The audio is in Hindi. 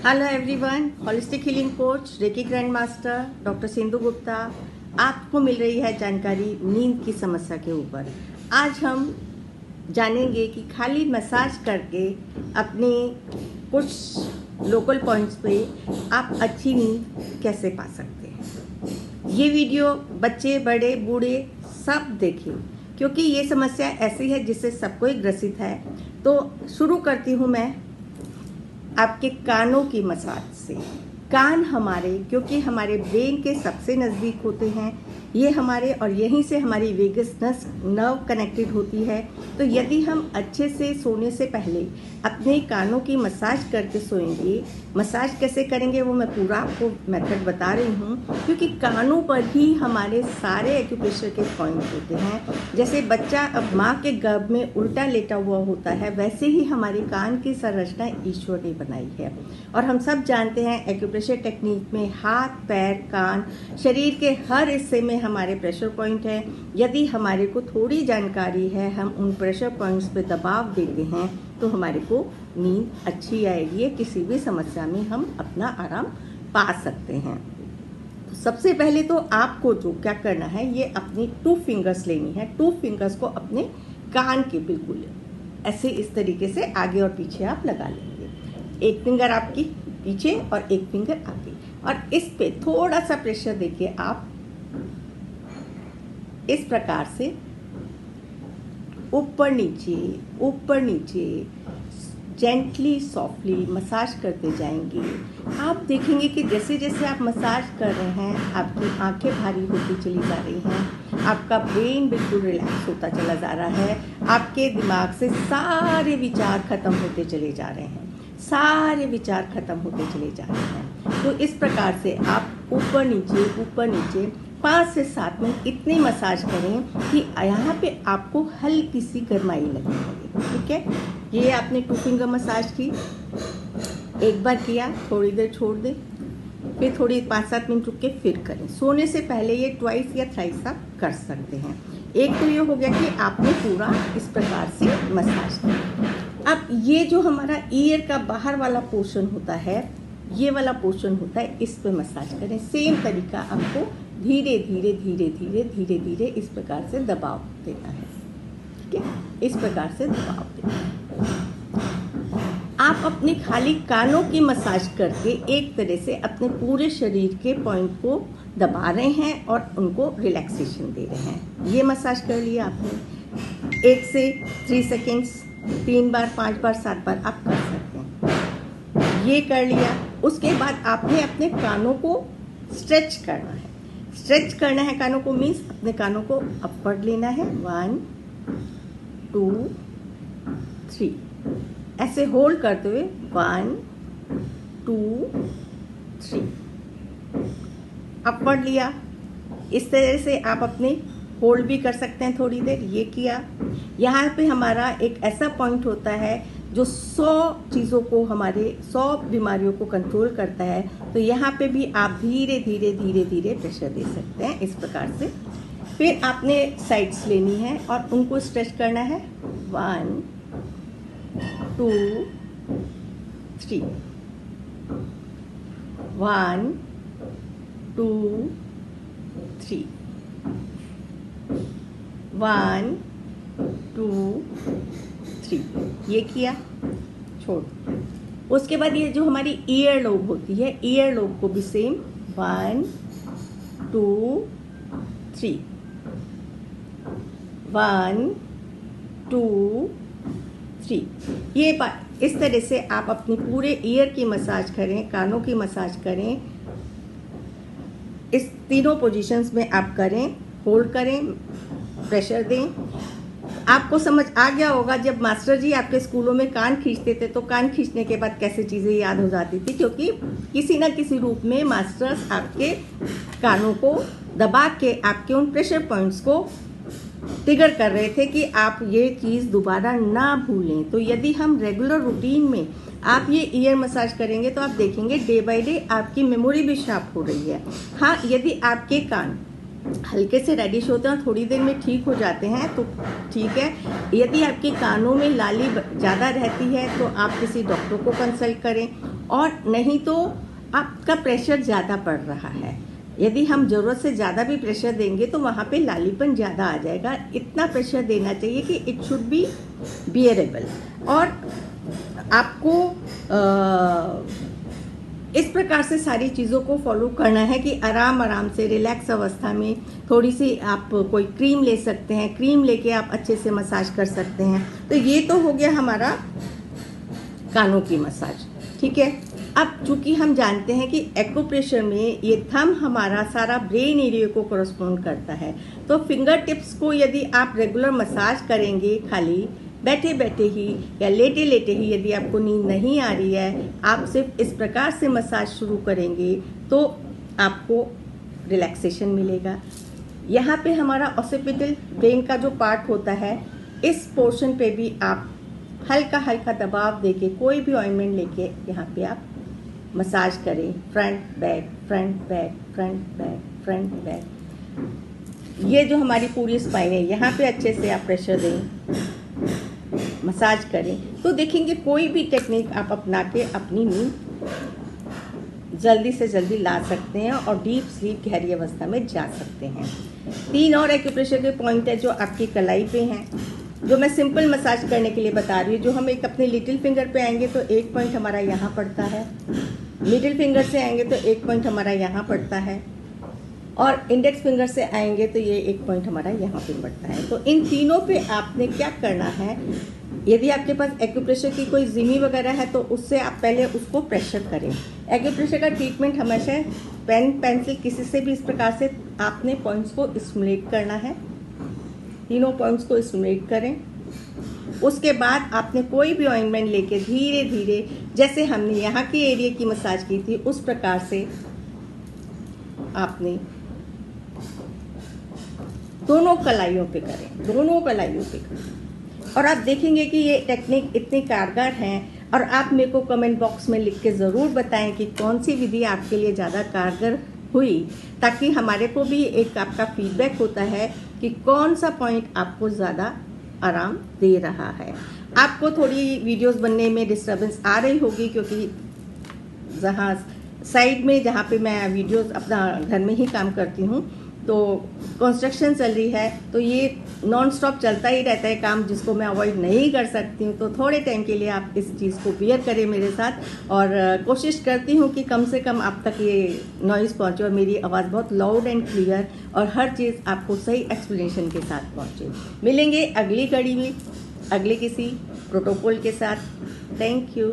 Hello everyone, holistic healing coach reiki grand master doctor Sindhu Gupta आपको मिल रही है जानकारी नींद की समस्या के ऊपर। आज हम जानेंगे कि खाली मसाज करके अपने कुछ लोकल पॉइंट्स पे आप अच्छी नींद कैसे पा सकते हैं। ये वीडियो बच्चे बड़े बूढ़े सब देखें क्योंकि ये समस्या ऐसी है जिससे सबको ग्रसित है। तो शुरू करती हूँ मैं आपके कानों की मसाज से। कान हमारे क्योंकि हमारे ब्रेन के सबसे नज़दीक होते हैं, ये हमारे और यहीं से हमारी वेगस नर्व कनेक्टेड होती है। तो यदि हम अच्छे से सोने से पहले अपने कानों की मसाज करके सोएंगे, मसाज कैसे करेंगे वो मैं पूरा आपको मेथड बता रही हूँ, क्योंकि कानों पर ही हमारे सारे एक्यूप्रेशर के पॉइंट होते हैं। जैसे बच्चा अब माँ के गर्भ में उल्टा लेटा हुआ होता है, वैसे ही हमारे कान की संरचना ईश्वर ने बनाई है। और हम सब जानते हैं एक्यूप्रेशर टेक्निक में हाथ पैर कान शरीर के हर हिस्से में हमारे प्रेशर पॉइंट है। यदि हमारे को थोड़ी जानकारी है, हम उन प्रेशर पॉइंट्स पे दबाव देते हैं तो हमारे को नींद अच्छी आएगी, किसी भी समस्या में हम अपना आराम पा सकते हैं। तो सबसे पहले तो आपको जो क्या करना है, ये अपनी 2 फिंगर्स लेनी है। 2 फिंगर्स को अपने कान के बिल्कुल ऐसे इस तरीके से आगे और पीछे आप लगा लेंगे। एक फिंगर आपकी पीछे और एक फिंगर आगे, और इस पे थोड़ा सा प्रेशर देके आप इस प्रकार से ऊपर नीचे जेंटली सॉफ्टली मसाज करते जाएंगे। आप देखेंगे कि जैसे जैसे आप मसाज कर रहे हैं आपकी आंखें भारी होती चली जा रही हैं, आपका ब्रेन बिल्कुल रिलैक्स होता चला जा रहा है, आपके दिमाग से सारे विचार खत्म होते चले जा रहे हैं, सारे विचार खत्म होते चले जा रहे हैं। तो इस प्रकार से आप ऊपर नीचे 5 से 7 मिनट इतनी मसाज करें कि यहाँ पे आपको हल्की सी गर्माई लगने लगे। ठीक है, ये आपने 2 फिंगर मसाज की, एक बार किया, थोड़ी देर छोड़ दें, फिर थोड़ी 5-7 मिनट रुक के फिर करें। सोने से पहले ये ट्वाइस या थ्राइस आप कर सकते हैं। एक तो ये हो गया कि आपने पूरा इस प्रकार से मसाज किया। अब ये जो हमारा ईयर का बाहर वाला पोर्शन होता है, ये वाला पोर्शन होता है, इस पे मसाज करें। सेम तरीका आपको धीरे धीरे इस प्रकार से दबाव देना है। ठीक है, इस प्रकार से दबाव देना है। आप अपने खाली कानों की मसाज करके एक तरह से अपने पूरे शरीर के पॉइंट को दबा रहे हैं और उनको रिलैक्सेशन दे रहे हैं। ये मसाज कर लिया आपने 1 से 3 सेकेंड्स, 3 बार 5 बार 7 बार आप कर सकते हैं। ये कर लिया, उसके बाद आपने अपने कानों को स्ट्रेच करना है। स्ट्रेच करना है कानों को मीन्स अपने कानों को अपवर्ड लेना है। 1 2 3 ऐसे होल्ड करते हुए 1 2 3 अपवर्ड लिया। इस तरह से आप अपने होल्ड भी कर सकते हैं थोड़ी देर। ये किया, यहाँ पे हमारा एक ऐसा पॉइंट होता है जो 100 चीज़ों को, हमारे 100 बीमारियों को कंट्रोल करता है। तो यहाँ पे भी आप धीरे धीरे प्रेशर दे सकते हैं इस प्रकार से। फिर आपने साइड्स लेनी है और उनको स्ट्रेच करना है। 1 2 3 1 2 3 1 2 3 ये किया, छोड़। उसके बाद ये जो हमारी ईयर लोब होती है, ईयर लोब को भी सेम 1 2 3 1 2 3 ये इस तरह से आप अपने पूरे ईयर की मसाज करें, कानों की मसाज करें। इस तीनों पोजीशंस में आप करें, होल्ड करें, प्रेशर दें। आपको समझ आ गया होगा जब मास्टर जी आपके स्कूलों में कान खींचते थे तो कान खींचने के बाद कैसे चीज़ें याद हो जाती थी, क्योंकि किसी न किसी रूप में मास्टर्स आपके कानों को दबा के आपके उन प्रेशर पॉइंट्स को ट्रिगर कर रहे थे कि आप ये चीज़ दोबारा ना भूलें। तो यदि हम रेगुलर रूटीन में आप ये ईयर मसाज करेंगे तो आप देखेंगे डे बाय डे आपकी मेमोरी भी शार्प हो रही है। हाँ, यदि आपके कान हल्के से रेडिश होते हैं और थोड़ी देर में ठीक हो जाते हैं तो ठीक है। यदि आपके कानों में लाली ज़्यादा रहती है तो आप किसी डॉक्टर को कंसल्ट करें। और नहीं तो आपका प्रेशर ज़्यादा पड़ रहा है। यदि हम ज़रूरत से ज़्यादा भी प्रेशर देंगे तो वहाँ पे लालीपन ज़्यादा आ जाएगा। इतना प्रेशर देना चाहिए कि इट शुड बी बियरेबल। और आपको इस प्रकार से सारी चीज़ों को फॉलो करना है कि आराम आराम से रिलैक्स अवस्था में थोड़ी सी आप कोई क्रीम ले सकते हैं, क्रीम लेके आप अच्छे से मसाज कर सकते हैं। तो ये तो हो गया हमारा कानों की मसाज, ठीक है। अब चूंकि हम जानते हैं कि एक्यूप्रेशर में ये थंब हमारा सारा ब्रेन एरिया को कॉरस्पॉन्ड करता है, तो फिंगर टिप्स को यदि आप रेगुलर मसाज करेंगे, खाली बैठे बैठे ही या लेटे लेटे ही, यदि आपको नींद नहीं आ रही है, आप सिर्फ इस प्रकार से मसाज शुरू करेंगे तो आपको रिलैक्सेशन मिलेगा। यहाँ पे हमारा ऑसिपिटल ब्रेन का जो पार्ट होता है, इस पोर्शन पे भी आप हल्का हल्का दबाव देके कोई भी ऑइंटमेंट लेके यहाँ पे आप मसाज करें, front back front back front back front back. ये जो हमारी पूरी स्पाइन है, यहाँ पे अच्छे से आप प्रेशर दें, मसाज करें, तो देखेंगे कोई भी टेक्निक आप अपना के अपनी नींद जल्दी से जल्दी ला सकते हैं और डीप स्लीप, गहरी अवस्था में जा सकते हैं। 3 और एक्यूप्रेशर के पॉइंट है जो आपकी कलाई पे हैं, जो मैं सिंपल मसाज करने के लिए बता रही हूँ। जो हम एक अपने लिटिल फिंगर पे आएंगे तो एक पॉइंट हमारा यहाँ पड़ता है, मिडिल फिंगर से आएंगे तो एक पॉइंट हमारा यहाँ पड़ता है, और इंडेक्स फिंगर से आएंगे तो ये एक पॉइंट हमारा यहाँ पे पड़ता है। तो इन तीनों पे आपने क्या करना है, यदि आपके पास एक्यूप्रेशर की कोई जिमी वगैरह है तो उससे आप पहले उसको प्रेशर करें। एक्यूप्रेशर का ट्रीटमेंट हमेशा पेन पेंसिल किसी से भी इस प्रकार से आपने पॉइंट्स को स्टिमुलेट करना है, तीनों पॉइंट्स को स्टिमुलेट करें। उसके बाद आपने कोई भी ऑइंटमेंट लेके धीरे धीरे, जैसे हमने यहाँ की एरिया की मसाज की थी उस प्रकार से आपने दोनों कलाइयों पे करें, दोनों कलाइयों पे करें। और आप देखेंगे कि ये टेक्निक इतनी कारगर है। और आप मेरे को कमेंट बॉक्स में लिख के ज़रूर बताएं कि कौन सी विधि आपके लिए ज़्यादा कारगर हुई, ताकि हमारे को भी एक आपका फीडबैक होता है कि कौन सा पॉइंट आपको ज़्यादा आराम दे रहा है। आपको थोड़ी वीडियोस बनने में डिस्टर्बेंस आ रही होगी, क्योंकि जहाँ साइड में जहाँ पे मैं वीडियोस अपना घर में ही काम करती हूँ तो कंस्ट्रक्शन चल रही है, तो ये नॉन स्टॉप चलता ही रहता है काम, जिसको मैं अवॉइड नहीं कर सकती हूँ। तो थोड़े टाइम के लिए आप इस चीज़ को बियर करें मेरे साथ, और कोशिश करती हूँ कि कम से कम आप तक ये नॉइज़ पहुँचे और मेरी आवाज़ बहुत लाउड एंड क्लियर और हर चीज़ आपको सही एक्सप्लेनेशन के साथ पहुँचे। मिलेंगे अगली कड़ी में अगले किसी प्रोटोकॉल के साथ। Thank you.